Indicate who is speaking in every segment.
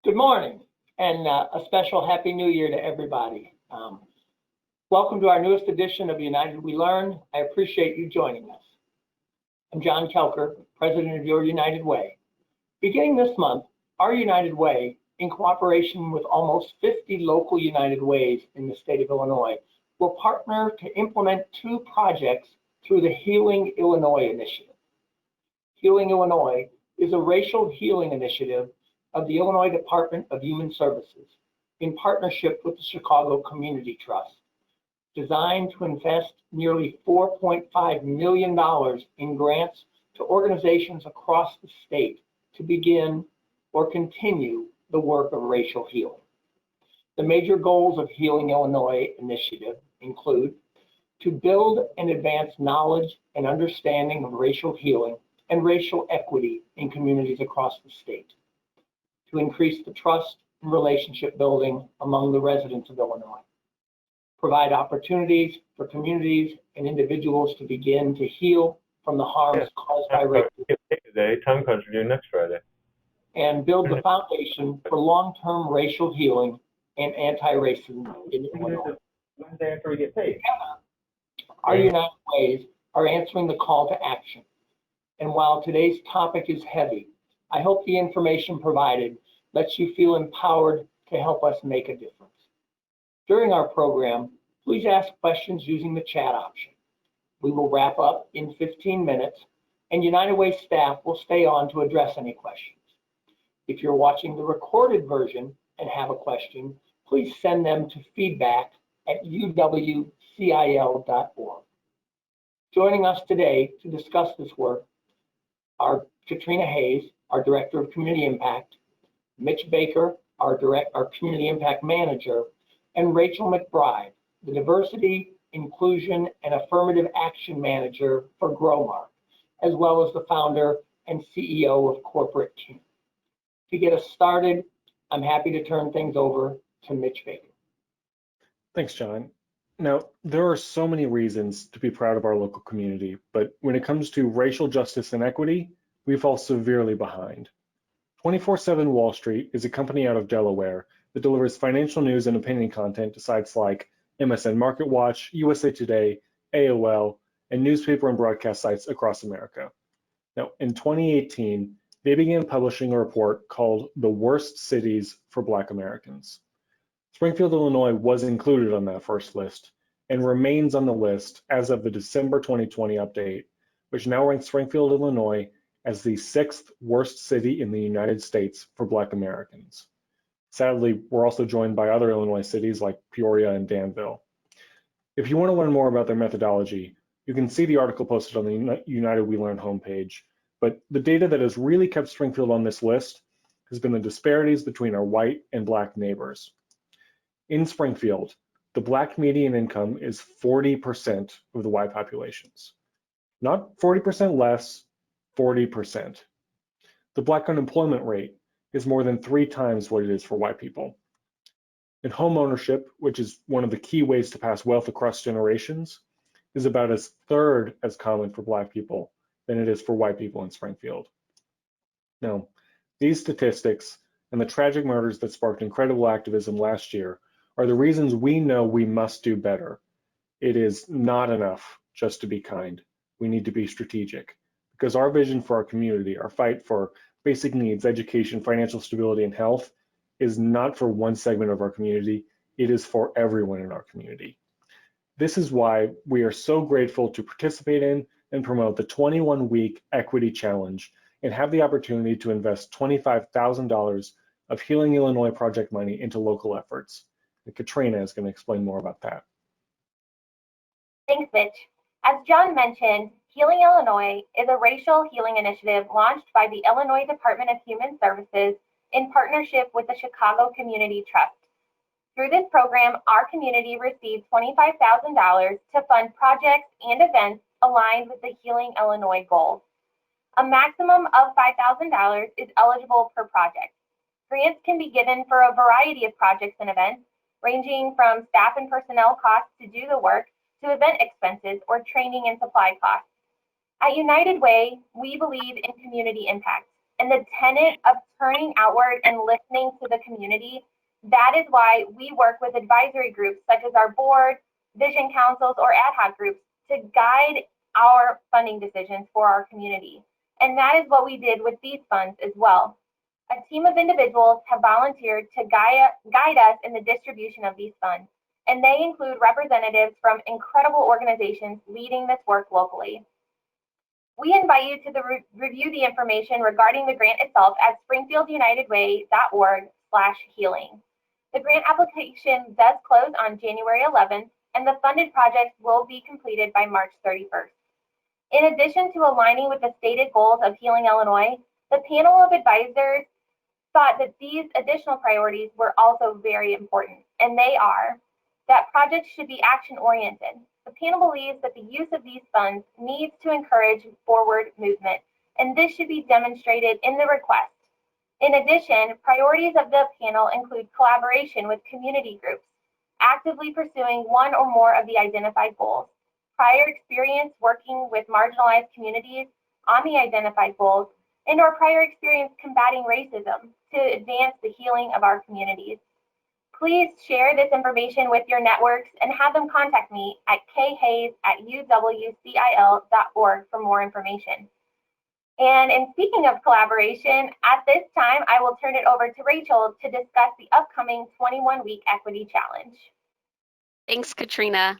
Speaker 1: Good morning, and a special Happy New Year to everybody. Welcome to our newest edition of United We Learn. I appreciate you joining us. I'm John Kelker, President of Your United Way. Beginning this month, our United Way, in cooperation with almost 50 local United Ways in the state of Illinois, will partner to implement two projects through the Healing Illinois initiative. Healing Illinois is a racial healing initiative of the Illinois Department of Human Services in partnership with the Chicago Community Trust, designed to invest nearly $4.5 million in grants to organizations across the state to begin or continue the work of racial healing. The major goals of Healing Illinois initiative include to build and advance knowledge and understanding of racial healing and racial equity in communities across the state, to increase the trust and relationship building among the residents of Illinois, provide opportunities for communities and individuals to begin to heal from the harms caused by racism,
Speaker 2: today, time cards are due next Friday.
Speaker 1: and build the foundation for long-term racial healing and anti-racism in Illinois.
Speaker 2: Wednesday after we get paid.
Speaker 1: Our United Ways are answering the call to action. And while today's topic is heavy, I hope the information provided lets you feel empowered to help us make a difference. During our program, please ask questions using the chat option. We will wrap up in 15 minutes, and United Way staff will stay on to address any questions. If you're watching the recorded version and have a question, please send them to feedback@uwcil.org. Joining us today to discuss this work are Katrina Hayes, our Director of Community Impact, Mitch Baker, our Community Impact Manager, and Rachel McBride, the Diversity, Inclusion, and Affirmative Action Manager for Growmark, as well as the founder and CEO of Corporate Kin. To get us started, I'm happy to turn things over to Mitch Baker.
Speaker 3: Thanks, John. Now, there are so many reasons to be proud of our local community, but when it comes to racial justice and equity, we fall severely behind. 24/7 Wall Street is a company out of Delaware that delivers financial news and opinion content to sites like MSN MarketWatch, USA Today, AOL, and newspaper and broadcast sites across America. Now, in 2018, they began publishing a report called The Worst Cities for Black Americans. Springfield, Illinois was included on that first list and remains on the list as of the December 2020 update, which now ranks Springfield, Illinois as the 6th worst city in the United States for Black Americans. Sadly, we're also joined by other Illinois cities like Peoria and Danville. If you want to learn more about their methodology, you can see the article posted on the United We Learn homepage, but the data that has really kept Springfield on this list has been the disparities between our white and Black neighbors. In Springfield, the Black median income is 40% of the white population's. Not 40% less, 40%. The Black unemployment rate is more than 3 times what it is for white people. And home ownership, which is one of the key ways to pass wealth across generations, is about a third as common for Black people than it is for white people in Springfield. Now, these statistics and the tragic murders that sparked incredible activism last year are the reasons we know we must do better. It is not enough just to be kind. We need to be strategic, because our vision for our community, our fight for basic needs, education, financial stability, and health is not for one segment of our community, it is for everyone in our community. This is why we are so grateful to participate in and promote the 21-week Equity Challenge and have the opportunity to invest $25,000 of Healing Illinois project money into local efforts. And Katrina is going to explain more about that.
Speaker 4: Thanks, Mitch. As John mentioned, Healing Illinois is a racial healing initiative launched by the Illinois Department of Human Services in partnership with the Chicago Community Trust. Through this program, our community received $25,000 to fund projects and events aligned with the Healing Illinois goals. A maximum of $5,000 is eligible per project. Grants can be given for a variety of projects and events, ranging from staff and personnel costs to do the work to event expenses or training and supply costs. At United Way, we believe in community impact. and the tenet of turning outward and listening to the community, that is why we work with advisory groups such as our board, vision councils, or ad hoc groups to guide our funding decisions for our community. And that is what we did with these funds as well. A team of individuals have volunteered to guide us in the distribution of these funds, and they include representatives from incredible organizations leading this work locally. We invite you to review the information regarding the grant itself at springfieldunitedway.org/healing. The grant application does close on January 11th, and the funded projects will be completed by March 31st. In addition to aligning with the stated goals of Healing Illinois, the panel of advisors thought that these additional priorities were also very important, and they are that projects should be action-oriented. The panel believes that the use of these funds needs to encourage forward movement, and this should be demonstrated in the request. In addition, priorities of the panel include collaboration with community groups, actively pursuing one or more of the identified goals, prior experience working with marginalized communities on the identified goals, and or prior experience combating racism to advance the healing of our communities. Please share this information with your networks and have them contact me at khayes@uwcil.org for more information. And in speaking of collaboration, at this time, I will turn it over to Rachel to discuss the upcoming 21-week Equity Challenge.
Speaker 5: Thanks, Katrina.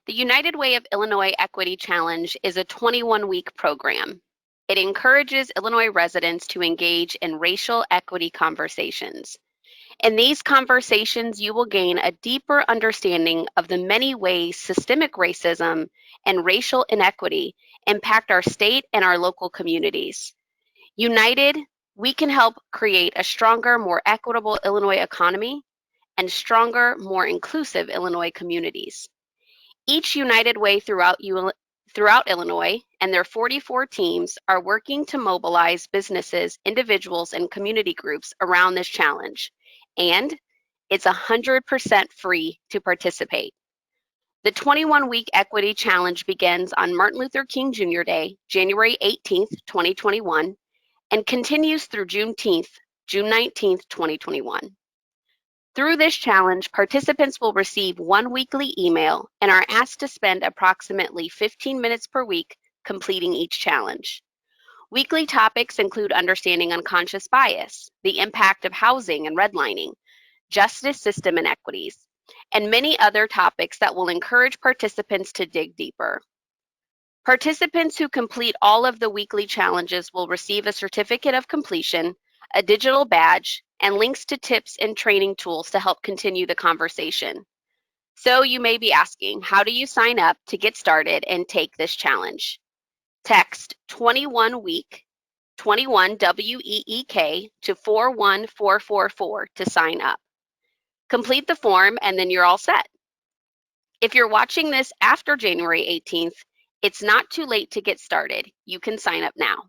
Speaker 5: The United Way of Illinois Equity Challenge is a 21-week program. It encourages Illinois residents to engage in racial equity conversations. In these conversations, you will gain a deeper understanding of the many ways systemic racism and racial inequity impact our state and our local communities. United, we can help create a stronger, more equitable Illinois economy and stronger, more inclusive Illinois communities. Each United Way throughout Illinois and their 44 teams are working to mobilize businesses, individuals, and community groups around this challenge. And it's 100% free to participate. The 21-week Equity Challenge begins on Martin Luther King Jr. Day, January 18th, 2021, and continues through Juneteenth, June 19th, 2021. Through this challenge, participants will receive one weekly email and are asked to spend approximately 15 minutes per week completing each challenge. Weekly topics include understanding unconscious bias, the impact of housing and redlining, justice system inequities, and many other topics that will encourage participants to dig deeper. Participants who complete all of the weekly challenges will receive a certificate of completion, a digital badge, and links to tips and training tools to help continue the conversation. So you may be asking, how do you sign up to get started and take this challenge? Text 21-week, 21 WEEK to 41444 to sign up. Complete the form and then you're all set. If you're watching this after January 18th, it's not too late to get started. You can sign up now.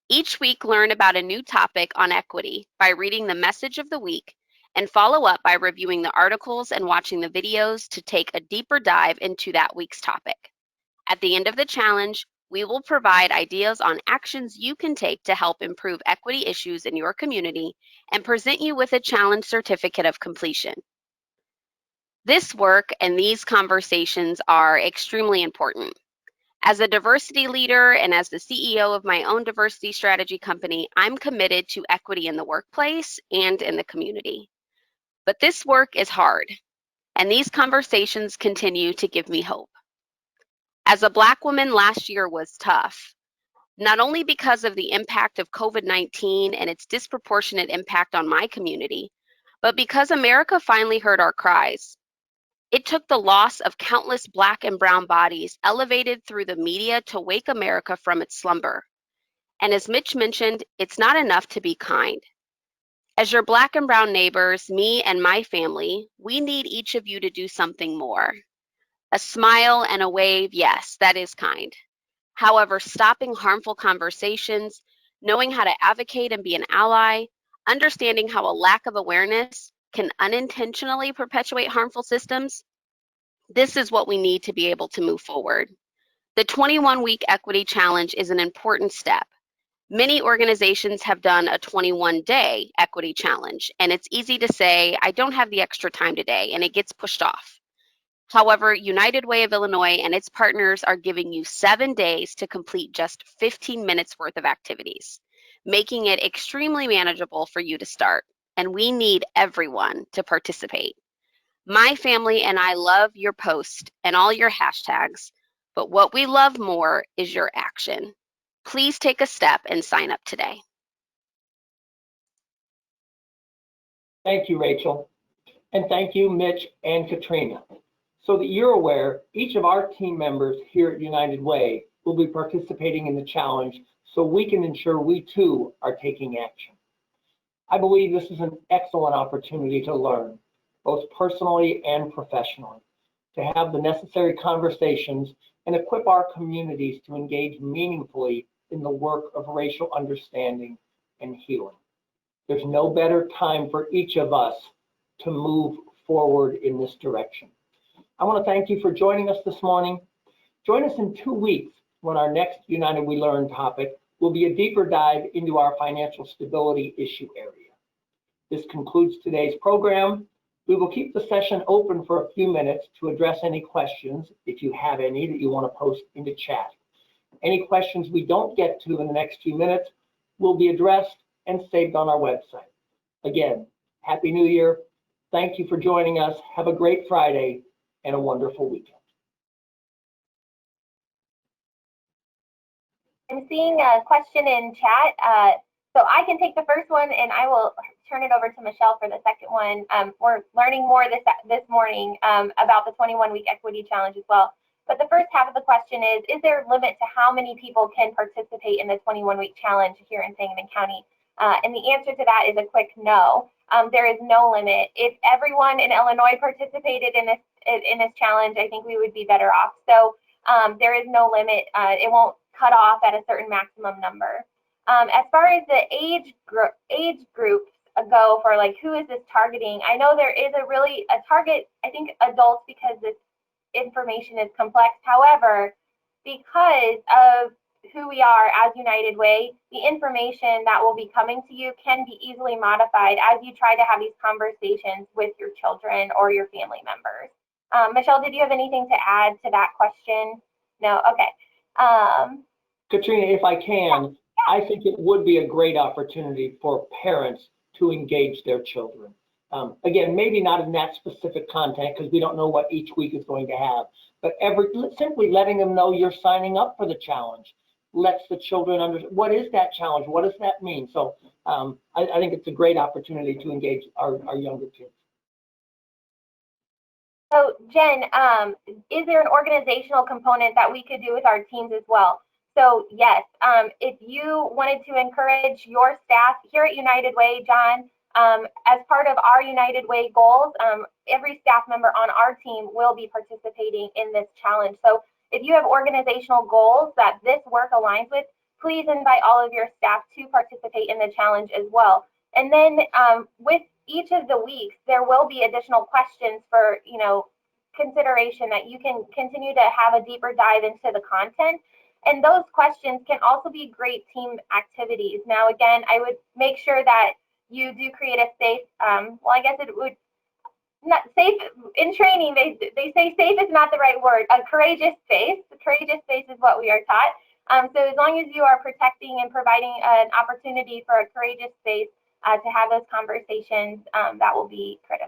Speaker 5: Each week, learn about a new topic on equity by reading the message of the week and follow up by reviewing the articles and watching the videos to take a deeper dive into that week's topic. At the end of the challenge, we will provide ideas on actions you can take to help improve equity issues in your community and present you with a challenge certificate of completion. This work and these conversations are extremely important. As a diversity leader and as the CEO of my own diversity strategy company, I'm committed to equity in the workplace and in the community. But this work is hard, and these conversations continue to give me hope. As a Black woman, last year was tough, not only because of the impact of COVID-19 and its disproportionate impact on my community, but because America finally heard our cries. It took the loss of countless Black and brown bodies elevated through the media to wake America from its slumber. And as Mitch mentioned, it's not enough to be kind. As your Black and brown neighbors, me and my family, we need each of you to do something more. A smile and a wave, yes, that is kind. However, stopping harmful conversations, knowing how to advocate and be an ally, understanding how a lack of awareness can unintentionally perpetuate harmful systems, this is what we need to be able to move forward. The 21-week Equity Challenge is an important step. Many organizations have done a 21-day equity challenge, and it's easy to say, I don't have the extra time today, and it gets pushed off. However, United Way of Illinois and its partners are giving you 7 days to complete just 15 minutes worth of activities, making it extremely manageable for you to start. And we need everyone to participate. My family and I love your post and all your hashtags, but what we love more is your action. Please take a step and sign up today.
Speaker 1: Thank you, Rachel. And thank you, Mitch and Katrina. So that you're aware, each of our team members here at United Way will be participating in the challenge so we can ensure we too are taking action. I believe this is an excellent opportunity to learn, both personally and professionally, to have the necessary conversations and equip our communities to engage meaningfully in the work of racial understanding and healing. There's no better time for each of us to move forward in this direction. I want to thank you for joining us this morning. Join us in 2 weeks when our next United We Learn topic will be a deeper dive into our financial stability issue area. This concludes today's program. We will keep the session open for a few minutes to address any questions, if you have any, that you want to post into chat. Any questions we don't get to in the next few minutes will be addressed and saved on our website. Again, Happy New Year. Thank you for joining us. Have a great Friday and a wonderful weekend.
Speaker 4: I'm seeing a question in chat. So I can take the first one and I will turn it over to Michelle for the second one. We're learning more this morning about the 21-week equity challenge as well. But the first half of the question is there a limit to how many people can participate in the 21-week challenge here in Sangamon County? And the answer to that is a quick no. There is no limit. If everyone in Illinois participated in this challenge, I think we would be better off. So there is no limit. It won't cut off at a certain maximum number. As far as the age groups go for like who is this targeting, I know there is a target, I think adults, because this information is complex. However, because of who we are as United Way, the information that will be coming to you can be easily modified as you try to have these conversations with your children or your family members. Michelle, did you have anything to add to that question? No? Okay.
Speaker 1: Katrina, if I can, I think it would be a great opportunity for parents to engage their children. Again, maybe not in that specific content because we don't know what each week is going to have, but simply letting them know you're signing up for the challenge lets the children understand what is that challenge, what does that mean? So I think it's a great opportunity to engage our younger kids.
Speaker 4: So Jen, is there an organizational component that we could do with our teams as well? So yes, if you wanted to encourage your staff here at United Way, John, as part of our United Way goals, every staff member on our team will be participating in this challenge. So if you have organizational goals that this work aligns with, please invite all of your staff to participate in the challenge as well. And then with each of the weeks, there will be additional questions for consideration that you can continue to have a deeper dive into the content. And those questions can also be great team activities. Now, again, I would make sure that you do create a safe, well, I guess it would not safe in training. They say safe is not the right word. A courageous space. A courageous space is what we are taught. So as long as you are protecting and providing an opportunity for a courageous space to have those conversations, that will be critical.